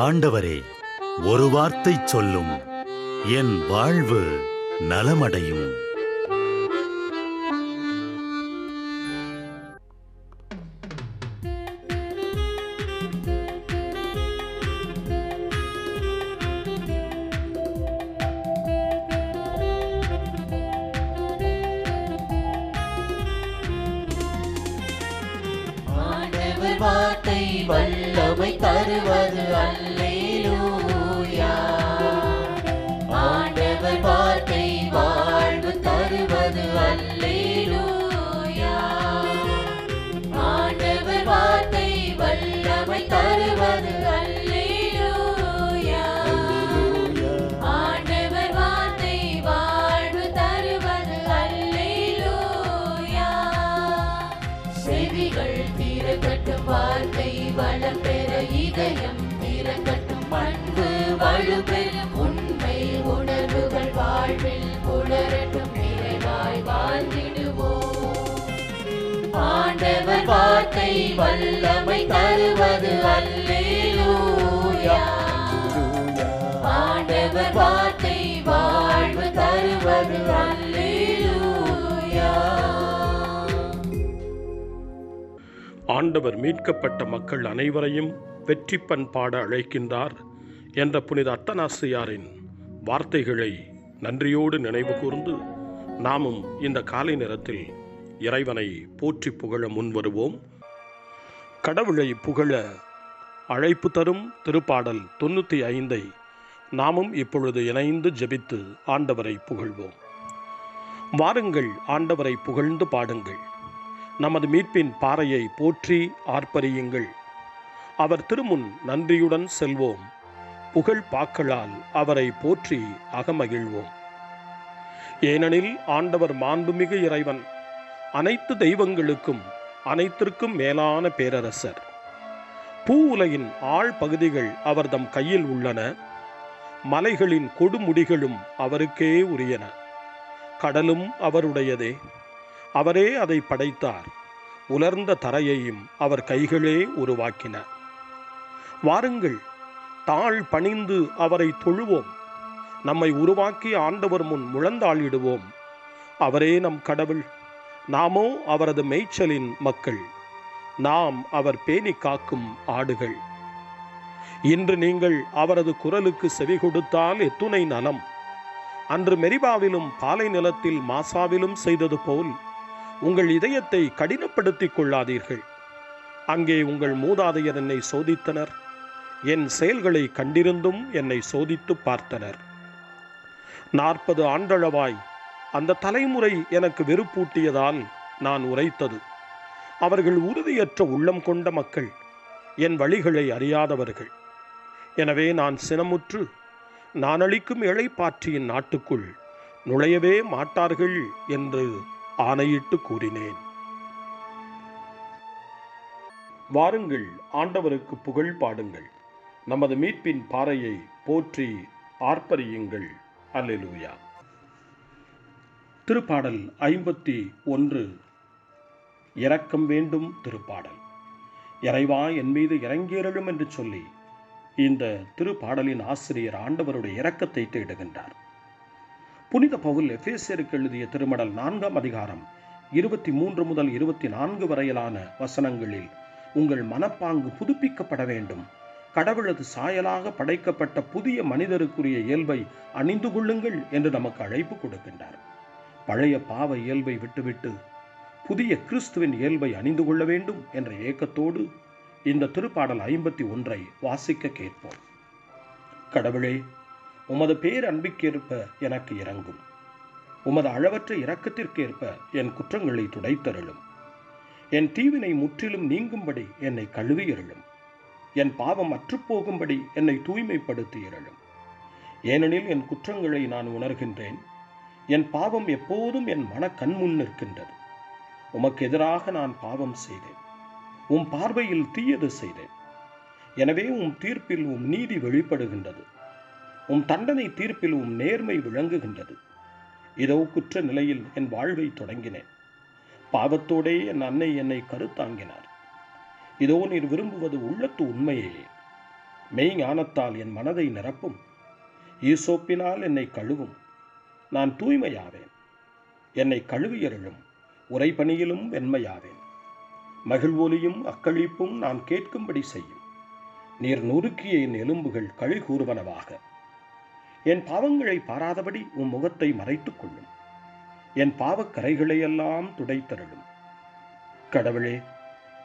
ஆண்டவரே, ஒரு வார்த்தை சொல்லும், என் வாழ்வு நலமடையும். ஆண்டவர் வார்த்தை வல்லமை தருவது அல்லேலூயா. ஆண்டவர் வார்த்தை வாழ்வு தருவது அல்லேலூயா. ஆண்டவர் வார்த்தை வல்லமை தருவது அல்லேலூயா. ஆண்டவர் வார்த்தை வாழ்வு தருவது அல்லேலூயா. செவிகள் திறக்கட்டும், வார்த்தை வளம் பெற இதயம் திறக்கட்டும், பண்பு வலுப்பெறும், உண்மை உணர்வுகள் வாழ்வில் புலரட்டும், நிறைவாய் வாழ்ந்திடுவோம். ஆண்டவர் வார்த்தை வல்லமை தருவது அல்லேலூயா. ஆண்டவர் வார்த்தை வாழ்வு தருவது அல்லேலூயா. ஆண்டவர் மீட்கப்பட்ட மக்கள் அனைவரையும் வெற்றி பண்பாட அழைக்கின்றார் என்ற புனித அத்தனாசியாரின் வார்த்தைகளை நன்றியோடு நினைவு கூர்ந்து நாமும் இந்த காலை நேரத்தில் இறைவனை போற்றி புகழ முன்வருவோம். கடவுளை புகழ அழைப்பு தரும் திருப்பாடல் 95 நாமும் இப்பொழுது இணைந்து ஜெபித்து ஆண்டவரை புகழ்வோம். வாருங்கள், ஆண்டவரை புகழ்ந்து பாடுங்கள். நமது மீட்பின் பாறையை போற்றி ஆர்ப்பரியுங்கள். அவர் திருமுன் நன்றியுடன் செல்வோம். புகழ் பாக்களால் அவரை போற்றி அகமகிழ்வோம். ஏனெனில் ஆண்டவர் மாண்புமிகு இறைவன், அனைத்து தெய்வங்களுக்கும் அனைத்திற்கும் மேலான பேரரசர். பூ உலகின் ஆழ் பகுதிகள் அவர்தம் கையில் உள்ளன. மலைகளின் கொடுமுடிகளும் அவருக்கே உரியன. கடலும் அவருடையதே, அவரே அதை படைத்தார். உலர்ந்த தரையையும் அவர் கைகளே உருவாக்கின. வாருங்கள், தாழ் பணிந்து அவரை தொழுவோம். நம்மை உருவாக்கிய ஆண்டவர் முன் முழந்தாளிடுவோம். அவரே நம் கடவுள், நாமோ அவரது மேய்ச்சலின் மக்கள். நாம் அவர் பேணி காக்கும் ஆடுகள். இன்று நீங்கள் அவரது குரலுக்கு செவி கொடுத்தால் எத்துணை நலம். அன்று மெரிபாவிலும் பாலை நிலத்தில் மாசாவிலும் செய்தது போல் உங்கள் இதயத்தை கடினப்படுத்திக் கொள்ளாதீர்கள். அங்கே உங்கள் மூதாதையர் என்னை சோதித்தனர். என் செயல்களை கண்டிருந்தும் என்னை சோதித்து பார்த்தனர். 40 ஆண்டளவாய் அந்த தலைமுறை எனக்கு வெறுப்பூட்டியதால் நான் உரைத்தது. அவர்கள் உறுதியற்ற உள்ளம் கொண்ட மக்கள், என் வழிகளை அறியாதவர்கள். எனவே நான் சினமுற்று, நான் அளிக்கும் இளைப்பாற்றியின் நாட்டுக்குள் நுழையவே மாட்டார்கள் என்று ஆணையிட்டு கூறினேன். வாருங்கள், ஆண்டவருக்கு புகழ் பாடுங்கள். நமது மீட்பின் பாறையை போற்றி ஆர்ப்பரியுங்கள். அல்லேலூயா. திருப்பாடல் 51. இரக்கம் வேண்டும் திருப்பாடல். இறைவா, என் மீது இறங்கியருளும் என்று சொல்லி இந்த திருப்பாடலின் ஆசிரியர் ஆண்டவருடைய இரக்கத்தை தேடுகின்றார். புனித பவுல் எபேசியருக்கு எழுதிய திருமடல் 4ஆம் அதிகாரம் 23 முதல் 24 வரையிலான வசனங்களில், உங்கள் மனப்பாங்கு புதுப்பிக்கப்பட வேண்டும், கடவுளது சாயலாக படைக்கப்பட்ட புதிய மனிதருக்குரிய இயல்பை அணிந்து கொள்ளுங்கள் என்று நமக்கு அழைப்பு கொடுக்கின்றார். பழைய பாவ இயல்பை விட்டுவிட்டு புதிய கிறிஸ்துவின் இயல்பை அணிந்து கொள்ள வேண்டும் என்ற ஏக்கத்தோடு இந்த திருப்பாடல் 51 வாசிக்க கேட்போம். கடவுளே, உமது பேரன்பிற்கேற்ப எனக்கு இரங்கும். உமது அளவற்ற இரக்கத்திற்கேற்ப என் குற்றங்களை துடைத்தருளும். என் தீவினை முற்றிலும் நீங்கும்படி என்னை கழுவியருளும். என் பாவம் அற்றுப்போகும்படி என்னை தூய்மைப்படுத்தியருளும். ஏனெனில் என் குற்றங்களை நான் உணர்கின்றேன். என் பாவம் எப்போதும் என் மன கண்முன் நிற்கின்றது. உமக்கு எதிராக நான் பாவம் செய்தேன், உம் பார்வையில் தீயது செய்தேன். எனவே உம் தீர்ப்பில் உம் நீதி வெளிப்படுகின்றது, உம் தண்டனை தீர்ப்பில் உம் நேர்மை விளங்குகின்றது. இதோ குற்ற நிலையில் என் வாழ்வை தொடங்கினேன். பாவத்தோடே என் அன்னை என்னை கருத்தாங்கினார். இதோ நீர் விரும்புவது உள்ளத்து உண்மையே. மெய் ஞானத்தால் என் மனதை நிரப்பும். ஈசோப்பினால் என்னை கழுவும். நான் தூய்மையாவேன். என்னை கழுவியருளும். உறைபனியிலும் வெண்மையாவேன். மகிழ்வொலியும் அக்களிப்பும் நான் கேட்கும்படி செய்யும். நீர் நொறுக்கிய என் எலும்புகள் களி கூறுவனவாக. என் பாவங்களை பாராதபடி உம் முகத்தை மறைத்துக் கொள்ளும். என் பாவக்கரைகளையெல்லாம் துடைத்தருளும். கடவுளே,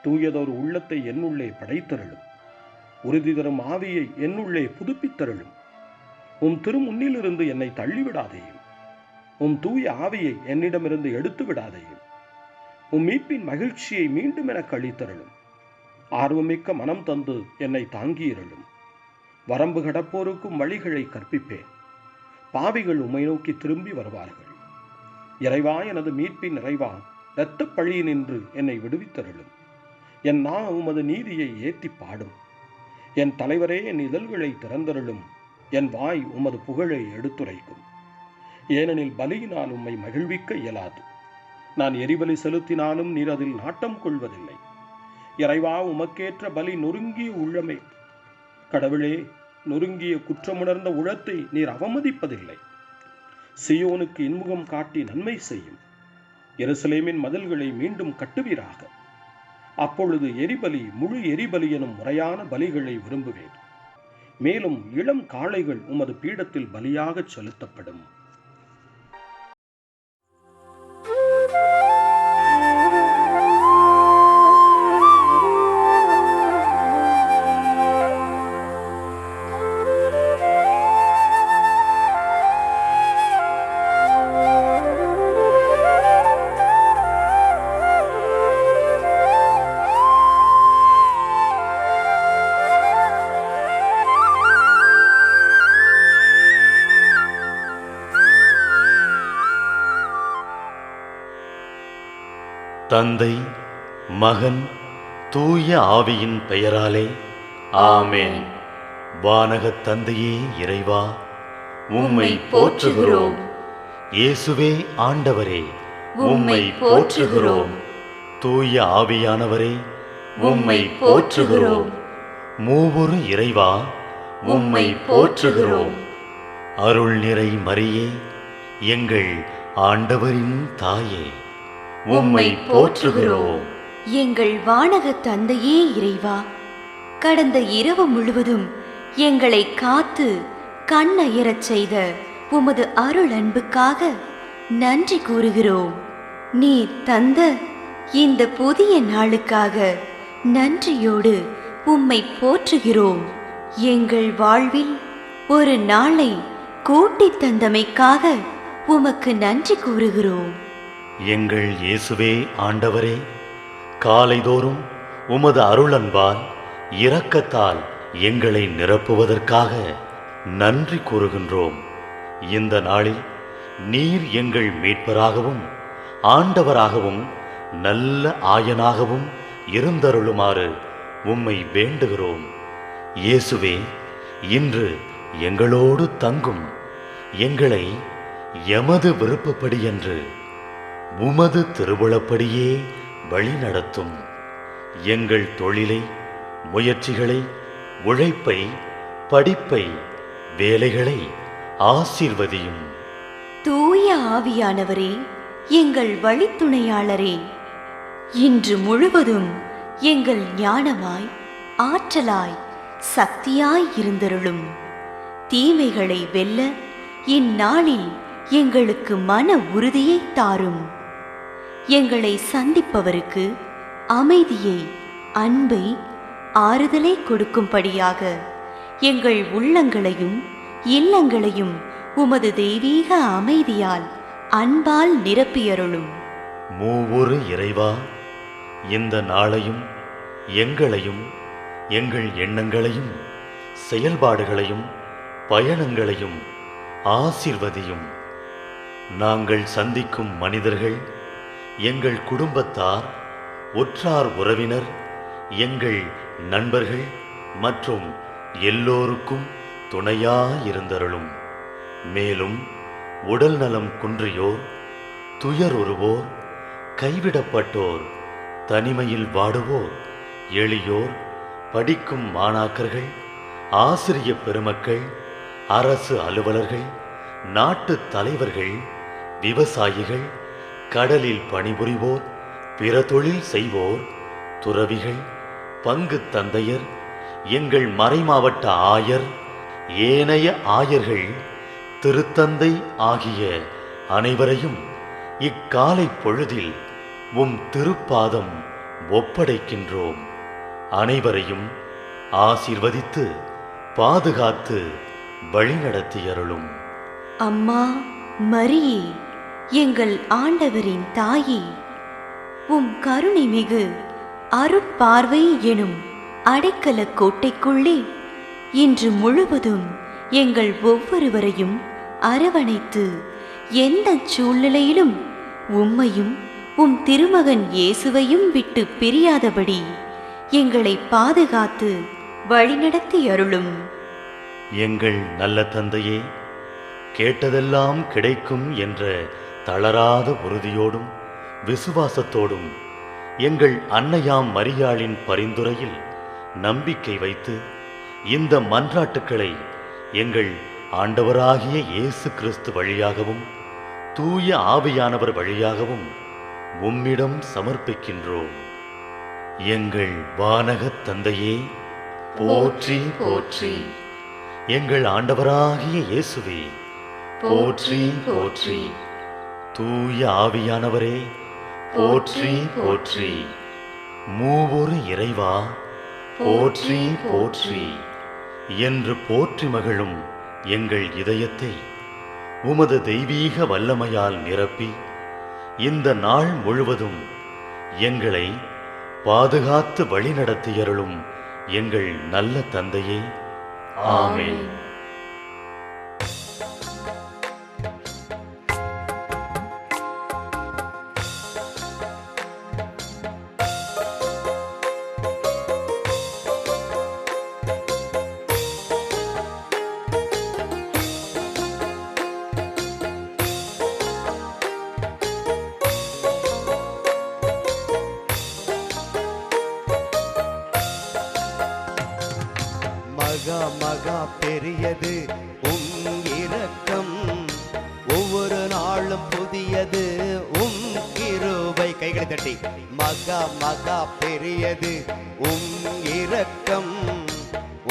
தூயதொரு உள்ளத்தை என்னுள்ளே படைத்தருளும். உறுதி தரும் ஆவியை என்னுள்ளே புதுப்பித்தருளும். உம் திருமுன்னிலிருந்து என்னை தள்ளிவிடாதேயும். உம் தூய ஆவியை என்னிடமிருந்து எடுத்து விடாதேயும். உம் மீட்பின் மகிழ்ச்சியை மீண்டும் எனக்கு அளித்தருளும். ஆர்வமிக்க மனம் தந்து என்னை தாங்கியிருளும். வரம்பு கடப்போருக்கும் வழிகளை கற்பிப்பேன். பாவிகள் உம்மை நோக்கி திரும்பி வருவார்கள். இறைவா, எனது மீட்பின் இறைவா, இரத்தப் பழியினின்று என்னை விடுவித்தருளும். என் நா உமது நீதியை ஏற்றி பாடும். என் தலைவரே, என் இதழ்களை திறந்தருளும். என் வாய் உமது புகழை எடுத்துரைக்கும். ஏனெனில் பலியினால் உம்மை மகிழ்விக்க இயலாது. நான் எரிபலி செலுத்தினாலும் நீர் அதில் நாட்டம் கொள்வதில்லை. இறைவா, உமக்கேற்ற பலி நொறுங்கிய உள்ளமே. கடவுளே, நொறுங்கிய குற்றமுணர்ந்த உளத்தை நீர் அவமதிப்பதில்லை. சியோனுக்கு இன்முகம் காட்டி நன்மை செய்யும். எருசலேமின் மதில்களை மீண்டும் கட்டுவீராக. அப்பொழுது எரிபலி, முழு எரிபலி எனும் முறையான பலிகளை விரும்புவேன். மேலும் இளம் காளைகள் உமது பீடத்தில் பலியாகச் செலுத்தப்படும். தந்தை, மகன், தூய ஆவியின் பெயராலே ஆமென். வானகத் தந்தையே இறைவா, உம்மை போற்றுகிறோம். இயேசுவே ஆண்டவரே, உம்மை போற்றுகிறோம். தூய ஆவியானவரே, உம்மை போற்றுகிறோம். மூவொரு இறைவா, உம்மை போற்றுகிறோம். அருள் நிறை மரியே, எங்கள் ஆண்டவரின் தாயே, உம்மை போற்றுகிறோம். எங்கள் வானக தந்தையே இறைவா, கடந்த இரவு முழுவதும் எங்களை காத்து கண்ணயரச் செய்த உமது அருள் அன்புக்காக நன்றி கூறுகிறோம். நீர் தந்த இந்த புதிய நாளுக்காக நன்றியோடு உம்மை போற்றுகிறோம். எங்கள் வாழ்வில் ஒரு நாளை கூட்டித் தந்தமைக்காக உமக்கு நன்றி கூறுகிறோம். எங்கள் இயேசுவே ஆண்டவரே, காலைதோறும் உமது அருளன்பால் இரக்கத்தால் எங்களை நிரப்புவதற்காக நன்றி கூறுகின்றோம். இந்த நாளில் நீர் எங்கள் மீட்பராகவும் ஆண்டவராகவும் நல்ல ஆயனாகவும் இருந்தருளுமாறு உம்மை வேண்டுகிறோம். இயேசுவே, இன்று எங்களோடு தங்கும். எங்களை எமது விருப்பப்படியன்று உமது திருவுளப்படியே வழிநடத்தும். எங்கள் தொழிலை, முயற்சிகளை, உழைப்பை, படிப்பை, வேலைகளை ஆசீர்வதியும். தூய ஆவியானவரே, எங்கள் வழித்துணையாளரே, இன்று முழுவதும் எங்கள் ஞானமாய், ஆற்றலாய், சக்தியாய் இருந்தருளும். தீமைகளை வெல்ல இந்நாளில் எங்களுக்கு மன உறுதியை தாரும். எங்களை சந்திப்பவருக்கு அமைதியை, அன்பை, ஆறுதலை கொடுக்கும்படியாக எங்கள் உள்ளங்களையும் இல்லங்களையும் உமது தெய்வீக அமைதியால், அன்பால் நிரப்பியருளும். மூவொரு இறைவா, இந்த நாளையும் எங்களையும் எங்கள் எண்ணங்களையும் செயல்பாடுகளையும் பயணங்களையும் ஆசீர்வதியும். நாங்கள் சந்திக்கும் மனிதர்கள், எங்கள் குடும்பத்தார், உற்றார் உறவினர், எங்கள் நண்பர்கள் மற்றும் எல்லோருக்கும் துணையாயிருந்தருளும். மேலும் உடல் நலம் குன்றியோர், துயருறுவோர், கைவிடப்பட்டோர், தனிமையில் வாடுவோர், எளியோர், படிக்கும் மாணாக்கர்கள், ஆசிரிய பெருமக்கள், அரசு அலுவலர்கள், நாட்டு தலைவர்கள், விவசாயிகள், கடலில் பணிபுரிவோர், பிற தொழில் செய்வோர், துறவிகள், பங்கு தந்தையர், எங்கள் மறைமாவட்ட ஆயர், ஏனைய ஆயர்கள், திருத்தந்தை ஆகிய அனைவரையும் இக்காலை பொழுதில் உம் திருப்பாதம் ஒப்படைக்கின்றோம். அனைவரையும் ஆசீர்வதித்து பாதுகாத்து வழிநடத்தியருளும். அம்மா மரியே, எங்கள் ஆண்டவரின் தாயே, உம் கருணை மிகு அருட்பார்வை எனும் அடைக்கல கோட்டைக்குள்ளே இன்று முழுவதும் எங்கள் ஒவ்வொருவரையும் அரவணைத்து எந்த சூழ்நிலையிலும் உம்மையும் உம் திருமகன் இயேசுவையும் விட்டு பிரியாதபடி எங்களை பாதுகாத்து வழிநடத்தி அருளும். எங்கள் நல்ல தந்தையே, கேட்டதெல்லாம் கிடைக்கும் என்ற தளராத உறுதியோடும் விசுவாசத்தோடும் எங்கள் அன்னையாம் மரியாளின் பரிந்துரையில் நம்பிக்கை வைத்து இந்த மன்றாட்டுக்களை எங்கள் ஆண்டவராகிய இயேசு கிறிஸ்து வழியாகவும் தூய ஆவியானவர் வழியாகவும் உம்மிடம் சமர்ப்பிக்கின்றோம். எங்கள் வானகத் தந்தையே, போற்றி போற்றி. எங்கள் ஆண்டவராகிய இயேசுவே, போற்றி போற்றி. தூய ஆவியானவரே, போற்றி போற்றி. மூவொரு இறைவா, போற்றி போற்றி என்று போற்றி மகிழும் எங்கள் இதயத்தை உமது தெய்வீக வல்லமையால் நிரப்பி இந்த நாள் முழுவதும் எங்களை பாதுகாத்து வழிநடத்தியருளும் எங்கள் நல்ல தந்தையே, ஆமென். மகா மகா பெரியது உம் இரக்கம், ஒவ்வொரு நாளும் புதியது உம் கிருபை. கைகளை தட்டி. மகா மகா பெரியது உம் இரக்கம்,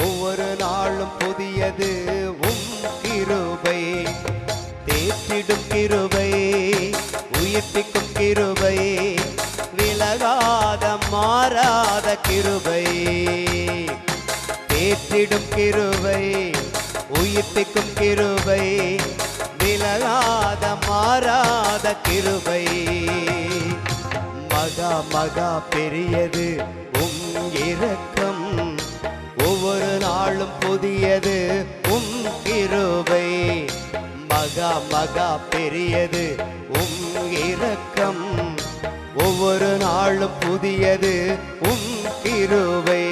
ஒவ்வொரு நாளும் புதியது உம் கிருபை. தேற்றிடும் கிருபை, உயிர்ப்பிக்கும் கிருபை, விலகாத மாறாத கிருபை. தேற்றிடும் கிருபை, உயிர்ப்பிக்கும் கிருபை, விலகாத மாறாத கிருபை. மகா மகா பெரியது உம் இரக்கம், ஒவ்வொரு நாளும் புதியது உம் கிருபை. மகா மகா பெரியது உம் இரக்கம், ஒவ்வொரு நாளும் புதியது உம் கிருபை.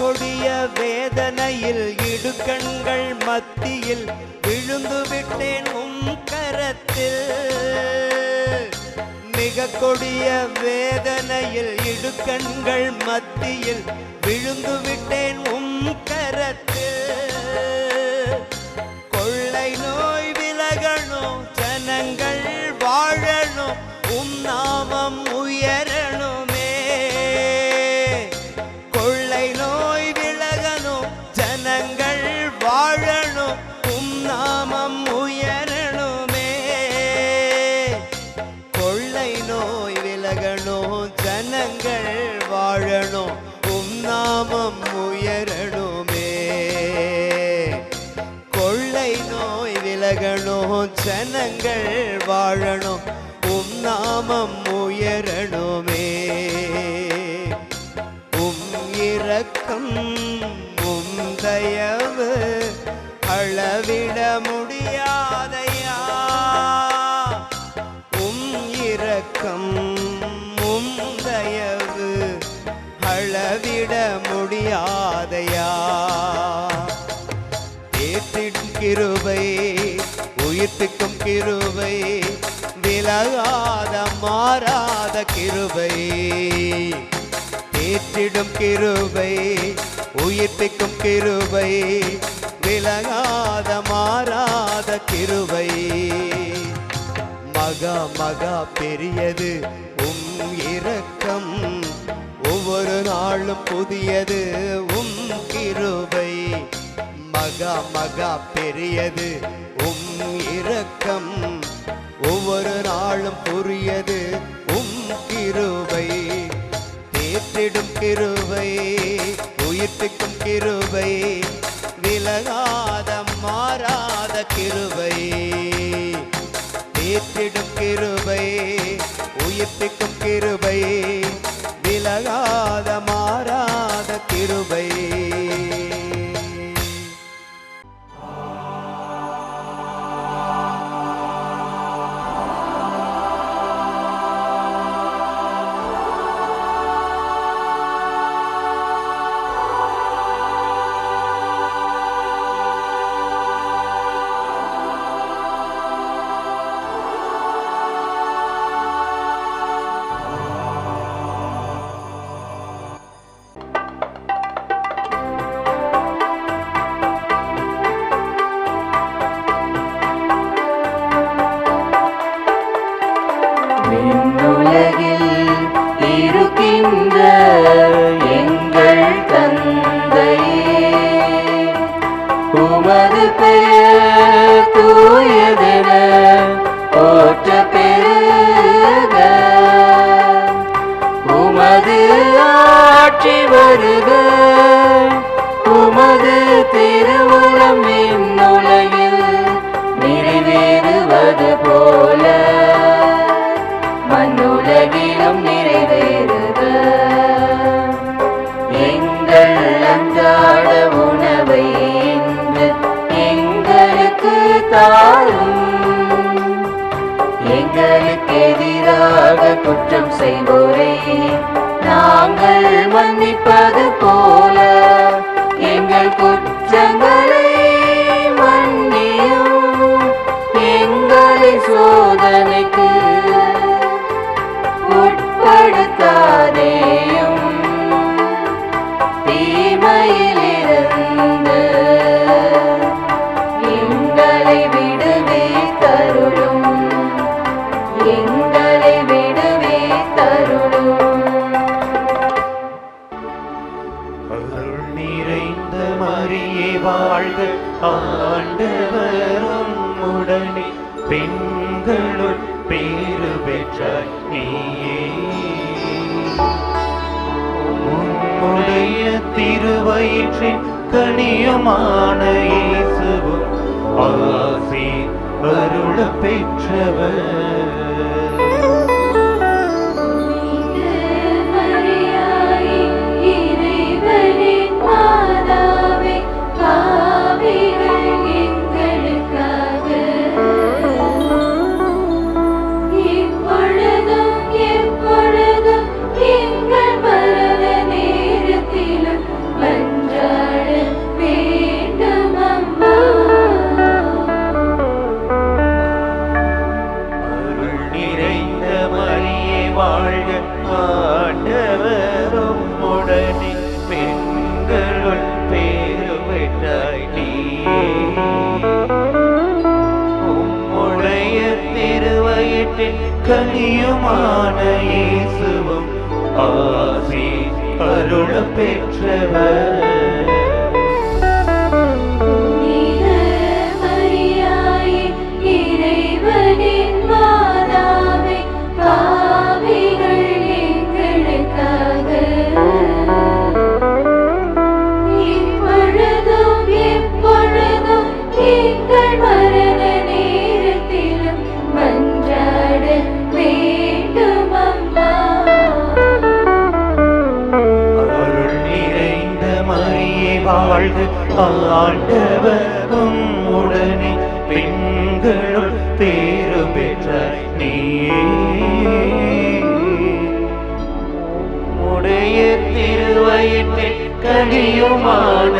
கொடிய வேதனையில் இடுக்கண்கள் மத்தியில் விழுந்து விட்டேன் உம் கரத்தில். மிக கொடிய வேதனையில் இடுக்கண்கள் மத்தியில் விழுந்து விட்டேன் உம் கரத்தில். கொள்ளை நோய் விலகணும், ஜனங்கள் வாழணும், உம் நாமம் உயரணுமே. கொள்ளை நோய் விலகணும், ஜனங்கள் வாழணும், உம் நாமம் உயரணுமே. கொள்ளை நோய் விலகணும், ஜனங்கள் வாழணும், உம் நாமம் உயரணுமே. கொள்ளை நோய் விலகணும், ஜனங்கள் வாழணும், உம் நாமம் உயரணுமே. உம் இரக்கம் உம் தயவு அளவிட முடியாதையா. உம் இரக்கம் உம் தயவு அளவிட முடியாதையா. தேற்றிடும் கிருபை, உயிர்ப்பிக்கும் கிருபை, விலகாத மாறாத கிருபை, தேற்றிடும் கிருபை, உயிர்ப்பிக்கும் கிருபை, விலகாத மாறாத கிருபை. மகா மகா பெரியது உம் இரக்கம், ஒவ்வொரு நாளும் புதியது உம் கிருபை. மகா மகா பெரியது உம் இரக்கம், ஒவ்வொரு நாளும் புரியது உம் கிருபை, தேற்றிடும் கிருபை, உயிர்ப்பிக்கும் கிருபை, விலகாத மாறாத கிருபை, தேற்றிடும் கிருபை, உயிர்ப்பிக்கும் கிருபை, விலகாத மாறாத கிருபை. விண்ணுலகில் இருக்கின்ற எங்கள் தந்தையே, உமது பெயர் தூயதென போற்ற பெருக, உமது ஆட்சி வருக, உமது திருவுளம் விண்ணுலகில் நிறைவேறுவது போல மண்ணுலகிலும் நிறைவேறுக. எங்கள் அன்றாட உணவை இன்று எங்களுக்கு தாரும், எங்களுக்கு எதிராக குற்றம் செய்வோரை நாங்கள் மன்னிப்பது போல எங்கள் குற்றங்களை மன்னியும், எங்களை சோதனைக்கு உட்படுத்தாதேயும், தீமையிலிருந்து எங்களை விடுவித்தருளும், எங்களை விடுவித்தருளும். அருள் நிறைந்த மரியே வாழ்க, ஆண்டவரும் உடனே பெண்களுள் பேறு பெற்றாய் நீயே. உம்முடைய திருவயிற்றின் கனியுமான இயேசுவும் ஆசி அருள பெற்றவர். கனியுமான இயேசுவும் ஆசி அருள பெற்றவர். வாழ்க, ஆண்டவரும் உடனே பெண்களுள் பேறு பெற்ற நீயே. உடைய திருவயிற்றின் கனியுமான